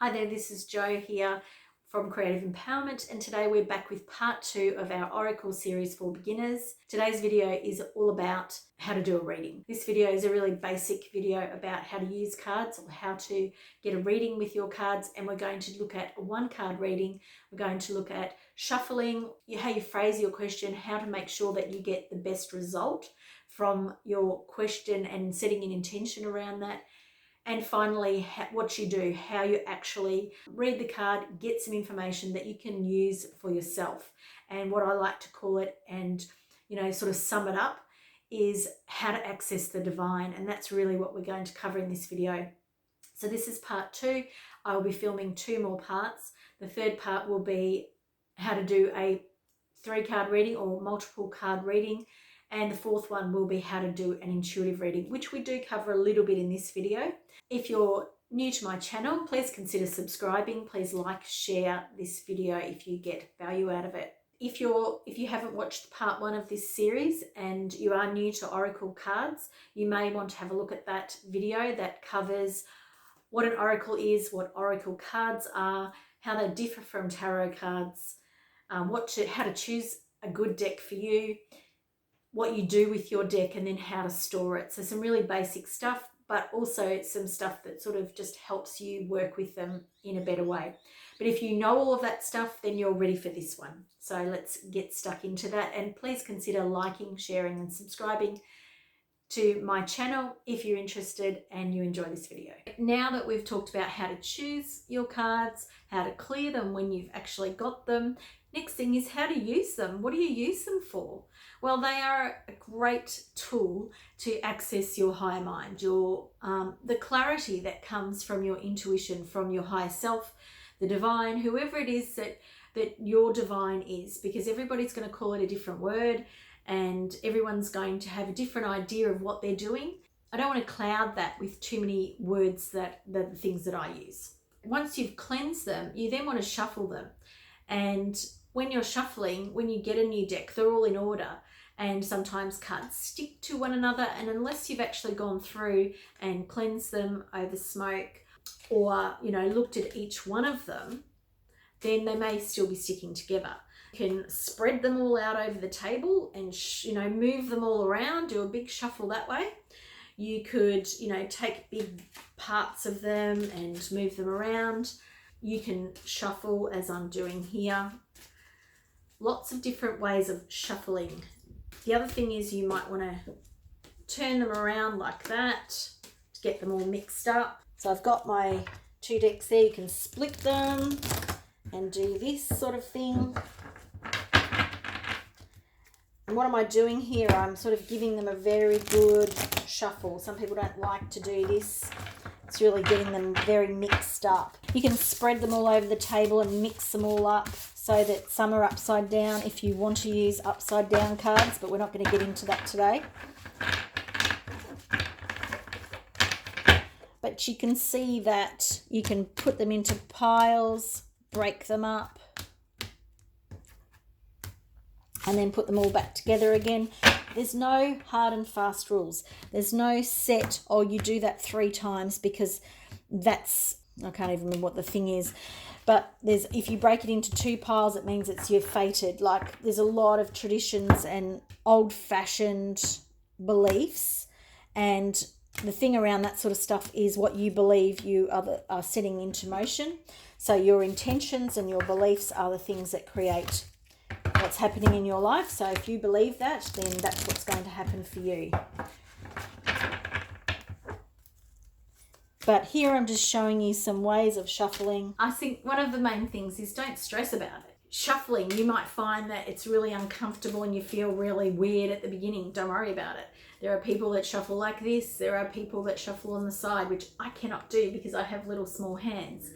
Hi there, this is Jo here from Creative Empowerment, and today we're back with part 2 of our Oracle series for beginners. Today's video is all about how to do a reading. This video is a really basic video about how to use cards or how to get a reading with your cards, and we're going to look at a one card reading. We're going to look at shuffling, how you phrase your question, how to make sure that you get the best result from your question and setting an intention around that. And finally, what you do, how you actually read the card, get some information that you can use for yourself. And what I like to call it, and sort of sum it up, is how to access the divine. And that's really what we're going to cover in this video. So this is part 2. I will be filming 2 more parts. The third part will be how to do a 3-card reading or multiple card reading. And the fourth one will be how to do an intuitive reading, which we do cover a little bit in this video. If you're new to my channel, please consider subscribing. Please like, share this video if you get value out of it. If you haven't watched part 1 of this series and you are new to Oracle cards, you may want to have a look at that video that covers what an Oracle is, what Oracle cards are, how they differ from tarot cards, how to choose a good deck for you, what you do with your deck, and then how to store it. So some really basic stuff, but also some stuff that sort of just helps you work with them in a better way. But if you know all of that stuff, then you're ready for this one. So let's get stuck into that. And please consider liking, sharing, and subscribing to my channel if you're interested and you enjoy this video. Now that we've talked about how to choose your cards, how to clear them when you've actually got them, next thing is how to use them. What do you use them for? Well, they are a great tool to access your higher mind, the clarity that comes from your intuition, from your higher self, the divine, whoever it is that your divine is, because everybody's going to call it a different word and everyone's going to have a different idea of what they're doing. I don't want to cloud that with too many words that the things that I use. Once you've cleansed them, you then want to shuffle them. And when you're shuffling, when you get a new deck, they're all in order. And sometimes cards stick to one another. And unless you've actually gone through and cleansed them over smoke or, looked at each one of them, then they may still be sticking together. You can spread them all out over the table and, move them all around, do a big shuffle that way. You could, take big parts of them and move them around. You can shuffle as I'm doing here. Lots of different ways of shuffling. The other thing is you might want to turn them around like that to get them all mixed up. So I've got my 2 decks there. You can split them and do this sort of thing. And what am I doing here? I'm sort of giving them a very good shuffle. Some people don't like to do this. It's really getting them very mixed up. You can spread them all over the table and mix them all up so that some are upside down if you want to use upside down cards, but we're not going to get into that today. But you can see that you can put them into piles, break them up, and then put them all back together again. There's no hard and fast rules. There's no set, you do that 3 times, because that's, I can't even remember what the thing is. But if you break it into 2 piles, it means you're fated. Like, there's a lot of traditions and old-fashioned beliefs, and the thing around that sort of stuff is what you believe you are setting into motion. So your intentions and your beliefs are the things that create what's happening in your life. So if you believe that, then that's what's going to happen for you. But here I'm just showing you some ways of shuffling. I think one of the main things is don't stress about it. Shuffling, you might find that it's really uncomfortable and you feel really weird at the beginning. Don't worry about it. There are people that shuffle like this. There are people that shuffle on the side, which I cannot do because I have little small hands.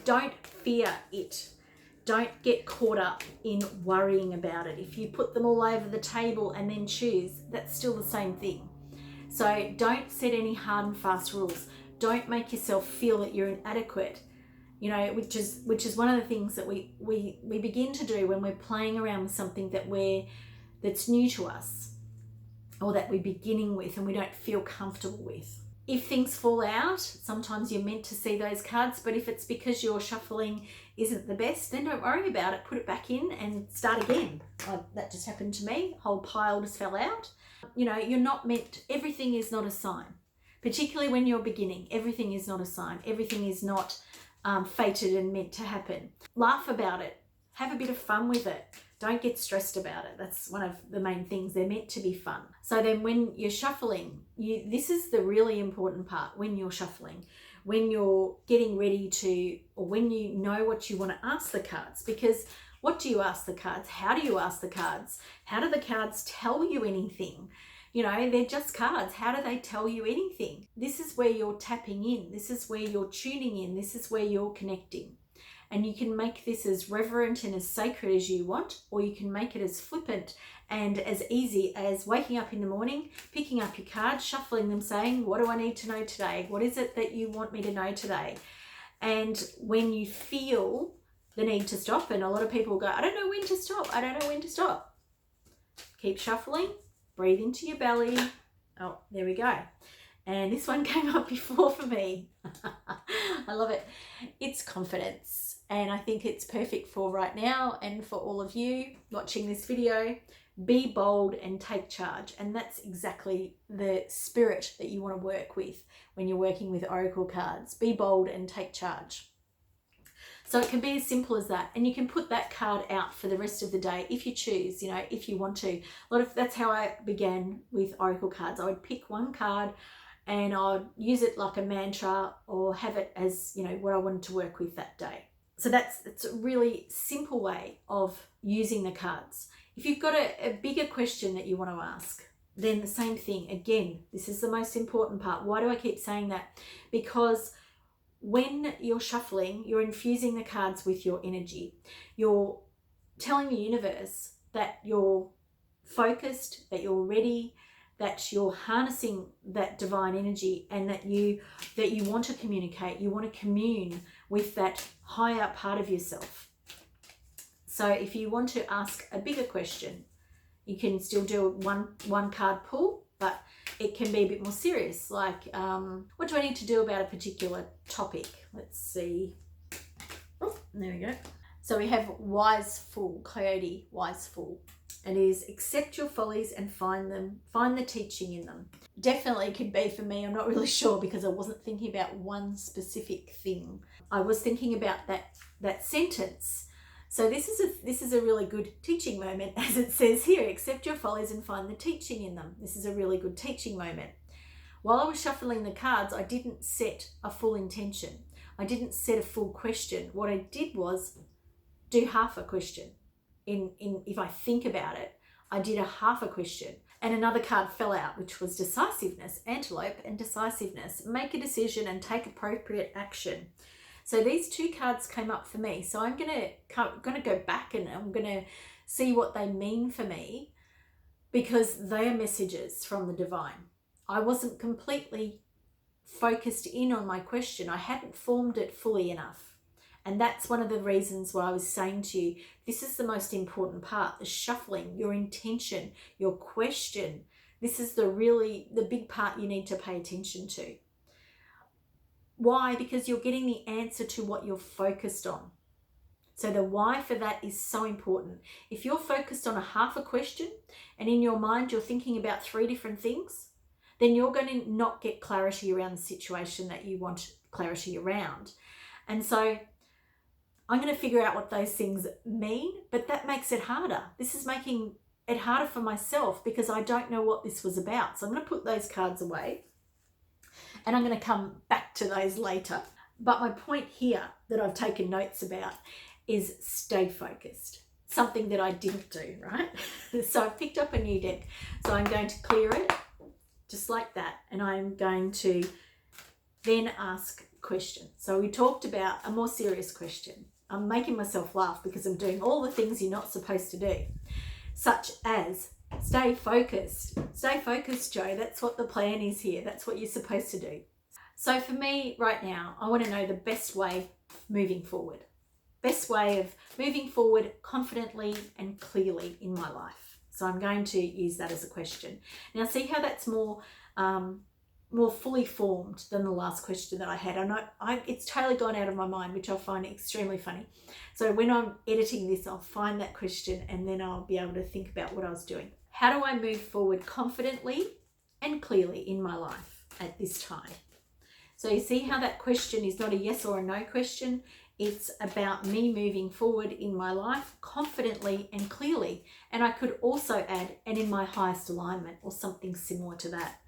Don't fear it. Don't get caught up in worrying about it. If you put them all over the table and then choose, that's still the same thing. So don't set any hard and fast rules. Don't make yourself feel that you're inadequate, which is one of the things that we begin to do when we're playing around with something that's new to us or that we're beginning with and we don't feel comfortable with. If things fall out, sometimes you're meant to see those cards, but if it's because your shuffling isn't the best, then don't worry about it. Put it back in and start again. That just happened to me. Whole pile just fell out. You know, you're not meant, everything is not a sign. Particularly when you're beginning, everything is not a sign. Everything is not fated and meant to happen. Laugh about it. Have a bit of fun with it. Don't get stressed about it. That's one of the main things. They're meant to be fun. So then when you're shuffling, this is the really important part when you're shuffling, when you're getting ready to, or when you know what you want to ask the cards. Because what do you ask the cards? How do you ask the cards? How do the cards tell you anything? You know, they're just cards. How do they tell you anything? This is where you're tapping in. This is where you're tuning in. This is where you're connecting. And you can make this as reverent and as sacred as you want, or you can make it as flippant and as easy as waking up in the morning, picking up your cards, shuffling them, saying, what do I need to know today? What is it that you want me to know today? And when you feel the need to stop, and a lot of people go, I don't know when to stop. I don't know when to stop. Keep shuffling, breathe into your belly. Oh, there we go. And this one came up before for me. I love it. It's confidence. And I think it's perfect for right now and for all of you watching this video. Be bold and take charge. And that's exactly the spirit that you want to work with when you're working with oracle cards. Be bold and take charge. So it can be as simple as that. And you can put that card out for the rest of the day if you choose, you know, if you want to. That's how I began with oracle cards. I would pick one card and I'd use it like a mantra or have it as, you know, what I wanted to work with that day. So that's a really simple way of using the cards. If you've got a bigger question that you want to ask, then the same thing. Again, this is the most important part. Why do I keep saying that? Because when you're shuffling, you're infusing the cards with your energy. You're telling the universe that you're focused, that you're ready, that you're harnessing that divine energy, and that you want to communicate, you want to commune with that higher part of yourself. So if you want to ask a bigger question, you can still do one card pull, but it can be a bit more serious, like what do I need to do about a particular topic? Let's see. Oh, there we go. So we have Wise Fool, Coyote Wise Fool. It is accept your follies and find the teaching in them. Definitely could be for me. I'm not really sure because I wasn't thinking about one specific thing. I was thinking about that sentence. So this is a really good teaching moment, as it says here, accept your follies and find the teaching in them. This is a really good teaching moment. While I was shuffling the cards, I didn't set a full intention. I didn't set a full question. What I did was do half a question. If I think about it, I did a half a question, and another card fell out, which was decisiveness, antelope and decisiveness. Make a decision and take appropriate action. So these two cards came up for me. So I'm gonna go back and I'm gonna see what they mean for me, because they are messages from the divine. I wasn't completely focused in on my question. I hadn't formed it fully enough. And that's one of the reasons why I was saying to you, this is the most important part, the shuffling, your intention, your question. This is the big part you need to pay attention to. Why? Because you're getting the answer to what you're focused on. So the why for that is so important. If you're focused on a half a question and in your mind you're thinking about 3 different things, then you're going to not get clarity around the situation that you want clarity around. And so I'm going to figure out what those things mean, but that makes it harder. This is making it harder for myself because I don't know what this was about. So I'm going to put those cards away and I'm going to come back to those later. But my point here that I've taken notes about is stay focused. Something that I didn't do, right? So I picked up a new deck. So I'm going to clear it just like that. And I'm going to then ask questions. So we talked about a more serious question. I'm making myself laugh because I'm doing all the things you're not supposed to do, such as stay focused. Stay focused, Joe. That's what the plan is here. That's what you're supposed to do. So for me right now, I want to know the best way moving forward. Best way of moving forward confidently and clearly in my life. So I'm going to use that as a question. Now see how that's more more fully formed than the last question that I had. And it's totally gone out of my mind, which I find extremely funny. So when I'm editing this, I'll find that question and then I'll be able to think about what I was doing. How do I move forward confidently and clearly in my life at this time? So you see how that question is not a yes or a no question. It's about me moving forward in my life confidently and clearly. And I could also add, and in my highest alignment, or something similar to that.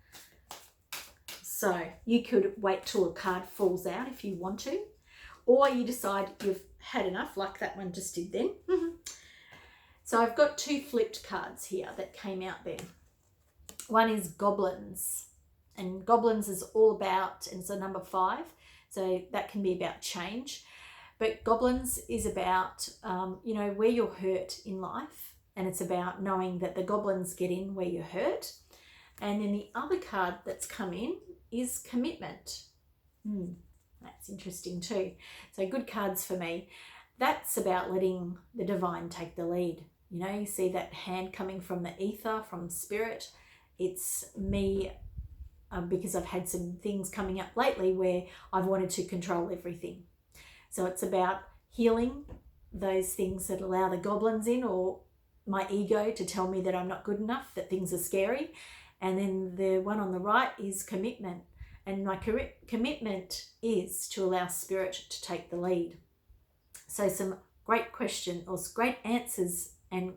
So you could wait till a card falls out if you want to, or you decide you've had enough, like that one just did then. So I've got two flipped cards here that came out then. One is goblins, and goblins is all about, and so number 5, so that can be about change. But goblins is about, where you're hurt in life, and it's about knowing that the goblins get in where you're hurt. And then the other card that's come in is commitment. That's interesting too. So good cards for me. That's about letting the divine take the lead. You see that hand coming from the ether, from spirit. It's me, because I've had some things coming up lately where I've wanted to control everything. So it's about healing those things that allow the goblins in, or my ego to tell me that I'm not good enough, that things are scary. And then the one on the right is commitment. And my commitment is to allow spirit to take the lead. So some great questions or great answers and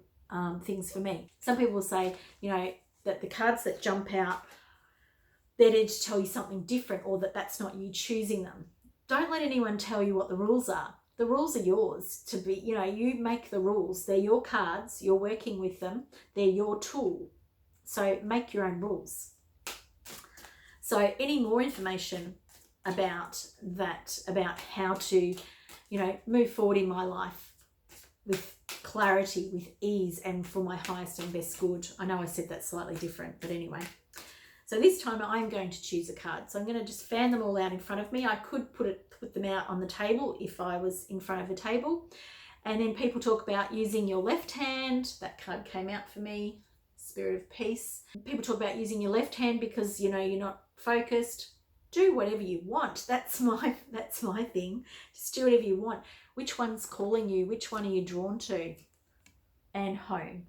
things for me. Some people say, that the cards that jump out, they're there to tell you something different, or that that's not you choosing them. Don't let anyone tell you what the rules are. The rules are yours to be, you make the rules. They're your cards. You're working with them. They're your tool. So make your own rules. So any more information about that, about how to, move forward in my life with clarity, with ease, and for my highest and best good. I know I said that slightly different, but anyway. So this time I'm going to choose a card. So I'm going to just fan them all out in front of me. I could put them out on the table if I was in front of a table. And then people talk about using your left hand. That card came out for me, Spirit of Peace. People talk about using your left hand because, you're not focused. Do whatever you want. That's my thing. Just do whatever you want. Which one's calling you? Which one are you drawn to? And home.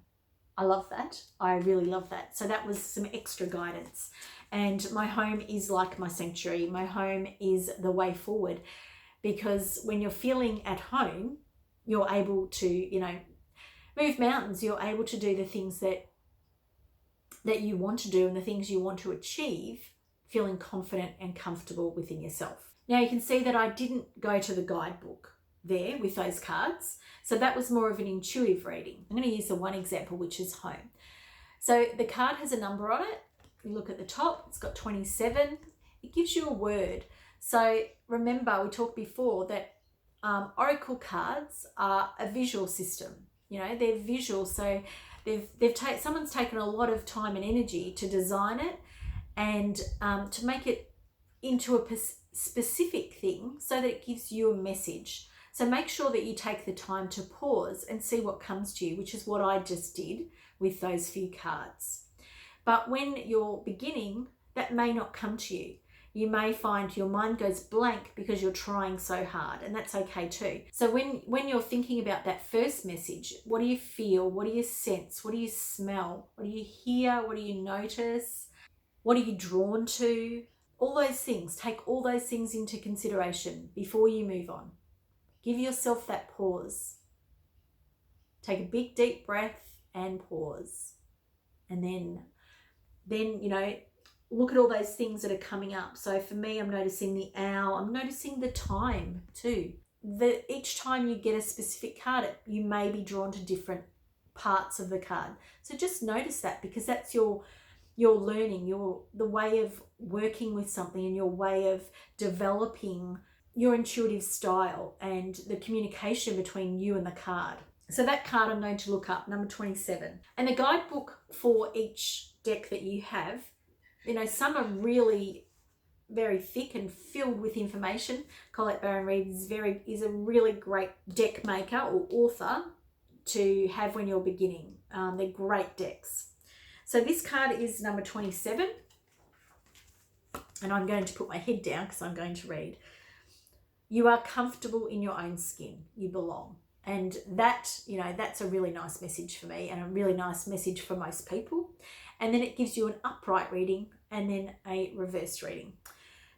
I love that. I really love that. So that was some extra guidance. And my home is like my sanctuary. My home is the way forward, because when you're feeling at home, you're able to, move mountains. You're able to do the things that you want to do and the things you want to achieve, feeling confident and comfortable within yourself. Now you can see that I didn't go to the guidebook there with those cards. So that was more of an intuitive reading. I'm going to use the one example, which is home. So the card has a number on it. You look at the top, it's got 27. It gives you a word. So remember, we talked before that oracle cards are a visual system. They're visual. So someone's taken a lot of time and energy to design it and to make it into a specific thing so that it gives you a message. So make sure that you take the time to pause and see what comes to you, which is what I just did with those few cards. But when you're beginning, that may not come to you. You may find your mind goes blank because you're trying so hard, and that's okay too. So when you're thinking about that first message, what do you feel? What do you sense? What do you smell? What do you hear? What do you notice? What are you drawn to? All those things, take all those things into consideration before you move on. Give yourself that pause. Take a big deep breath and pause. And then look at all those things that are coming up. So for me, I'm noticing the owl. I'm noticing the time too. Each time you get a specific card, you may be drawn to different parts of the card. So just notice that, because that's your learning, the way of working with something and your way of developing your intuitive style and the communication between you and the card. So that card I'm going to look up, number 27. And the guidebook for each deck that you have, some are really very thick and filled with information. Colette Baron-Reid is a really great deck maker or author to have when you're beginning. They're great decks. So this card is number 27. and I'm going to put my head down because I'm going to read. You are comfortable in your own skin. You belong. And that, that's a really nice message for me and a really nice message for most people. And then it gives you an upright reading and then a reverse reading.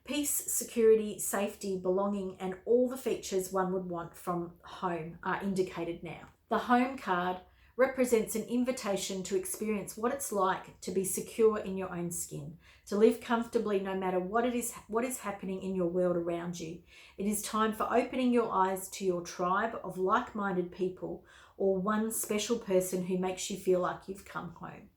Peace, security, safety, belonging, and all the features one would want from home are indicated now. The home card represents an invitation to experience what it's like to be secure in your own skin, to live comfortably no matter what is happening in your world around you. It is time for opening your eyes to your tribe of like-minded people or one special person who makes you feel like you've come home.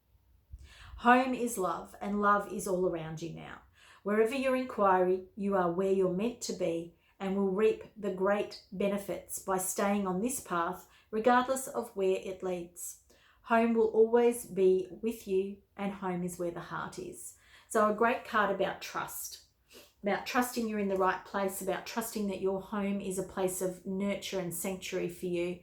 Home is love, and love is all around you now. Wherever your inquiry, you are where you're meant to be and will reap the great benefits by staying on this path, regardless of where it leads. Home will always be with you, and home is where the heart is. So a great card about trust, about trusting you're in the right place, about trusting that your home is a place of nurture and sanctuary for you.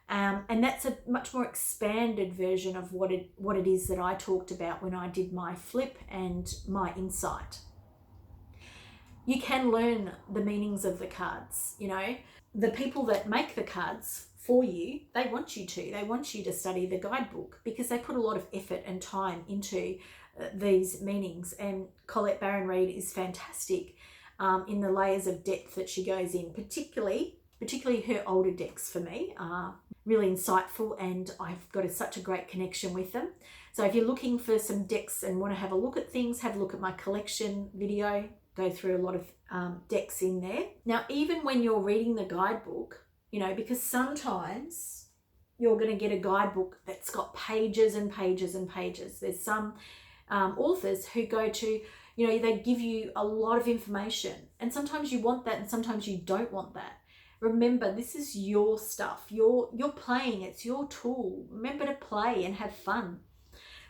And that's a much more expanded version of what it is that I talked about when I did my flip and my insight. You can learn the meanings of the cards. The people that make the cards for you, they want you to study the guidebook because they put a lot of effort and time into these meanings. And Colette Baron-Reid is fantastic in the layers of depth that she goes in, particularly her older decks for me are really insightful, and I've got such a great connection with them. So if you're looking for some decks and want to have a look at things, have a look at my collection video, go through a lot of decks in there. Now, even when you're reading the guidebook, because sometimes you're going to get a guidebook that's got pages and pages and pages. There's some authors who go to, they give you a lot of information, and sometimes you want that and sometimes you don't want that. Remember, this is your stuff. You're playing. It's your tool. Remember to play and have fun.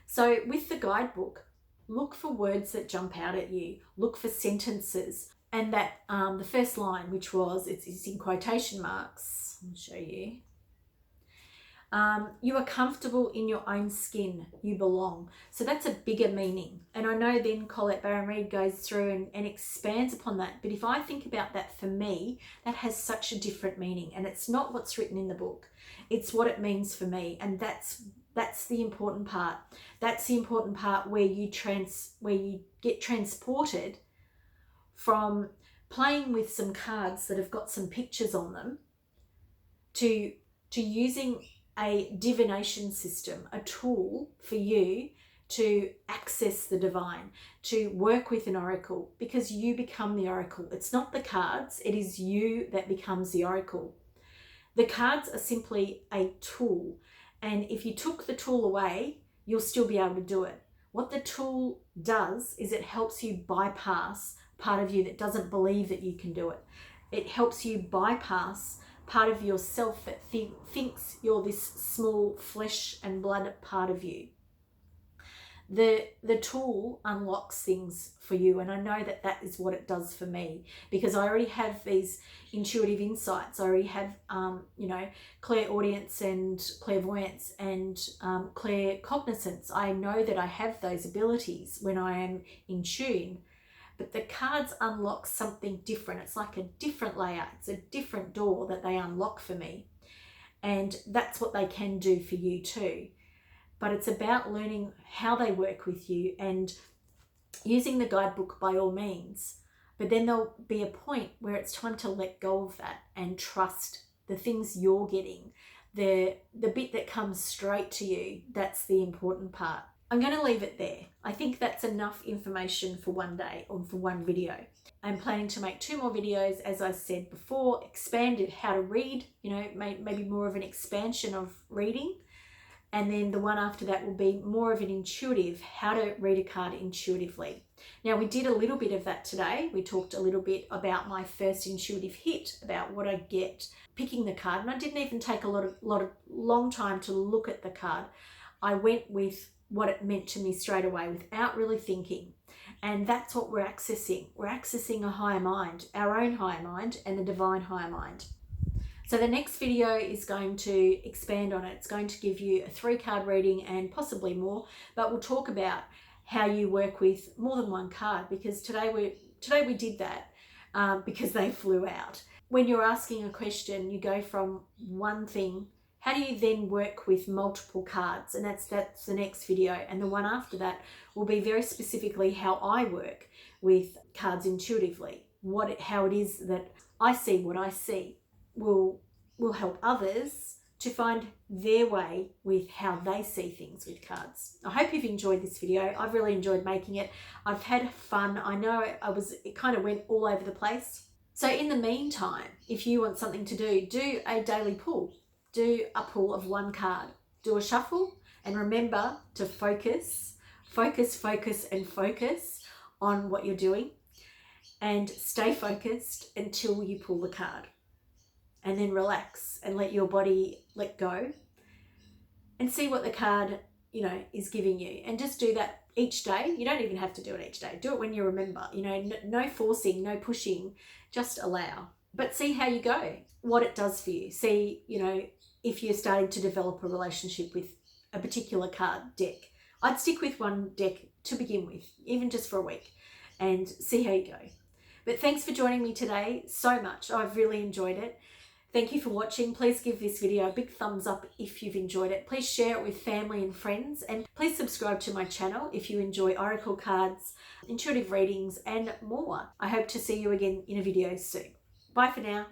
So with the guidebook, look for words that jump out at you. Look for sentences. And that the first line, which was, it's in quotation marks. I'll show you. You are comfortable in your own skin. You belong. So that's a bigger meaning. And I know then Colette Baron-Reid goes through and expands upon that. But if I think about that, for me, that has such a different meaning. And it's not what's written in the book. It's what it means for me. And that's the important part. That's the important part where you get transported from playing with some cards that have got some pictures on them to using a divination system, a tool for you to access the divine, to work with an oracle, because you become the oracle. It's not the cards, it is you that becomes the oracle. The cards are simply a tool, and if you took the tool away, you'll still be able to do it. What the tool does is it helps you bypass part of you that doesn't believe that you can do it. It helps you bypass part of yourself that thinks you're this small flesh and blood part of you. The tool unlocks things for you, and I know that is what it does for me, because I already have these intuitive insights. I already have clairaudience and clairvoyance and claircognizance. I know that I have those abilities when I am in tune. But the cards unlock something different. It's like a different layer. It's a different door that they unlock for me. And that's what they can do for you too. But it's about learning how they work with you and using the guidebook by all means. But then there'll be a point where it's time to let go of that and trust the things you're getting. The bit that comes straight to you, that's the important part. I'm going to leave it there. I think that's enough information for one day or for one video. I'm planning to make 2 more videos, as I said before, expanded how to read, maybe more of an expansion of reading. And then the one after that will be more of an intuitive, how to read a card intuitively. Now, we did a little bit of that today. We talked a little bit about my first intuitive hit, about what I get picking the card. And I didn't even take a long time to look at the card. I went with what it meant to me straight away without really thinking. And that's what we're accessing. We're accessing a higher mind, our own higher mind, and the divine higher mind. So the next video is going to expand on it. It's going to give you a 3-card reading and possibly more, but we'll talk about how you work with more than one card, because today we did that because they flew out. When you're asking a question, you go from one thing. How do you then work with multiple cards? And that's the next video. And the one after that will be very specifically how I work with cards intuitively. How it is that I see what I see will help others to find their way with how they see things with cards. I hope you've enjoyed this video. I've really enjoyed making it. I've had fun. I know it kind of went all over the place. So in the meantime, if you want something to do a daily pull. Do a pull of one card. Do a shuffle, and remember to focus and focus on what you're doing, and stay focused until you pull the card. And then relax and let your body let go and see what the card, is giving you. And just do that each day. You don't even have to do it each day. Do it when you remember. No forcing, no pushing, just allow. But see how you go, what it does for you. See, if you're starting to develop a relationship with a particular card deck. I'd stick with one deck to begin with, even just for a week, and see how you go. But thanks for joining me today so much. I've really enjoyed it. Thank you for watching. Please give this video a big thumbs up if you've enjoyed it. Please share it with family and friends, and please subscribe to my channel if you enjoy oracle cards, intuitive readings, and more. I hope to see you again in a video soon. Bye for now.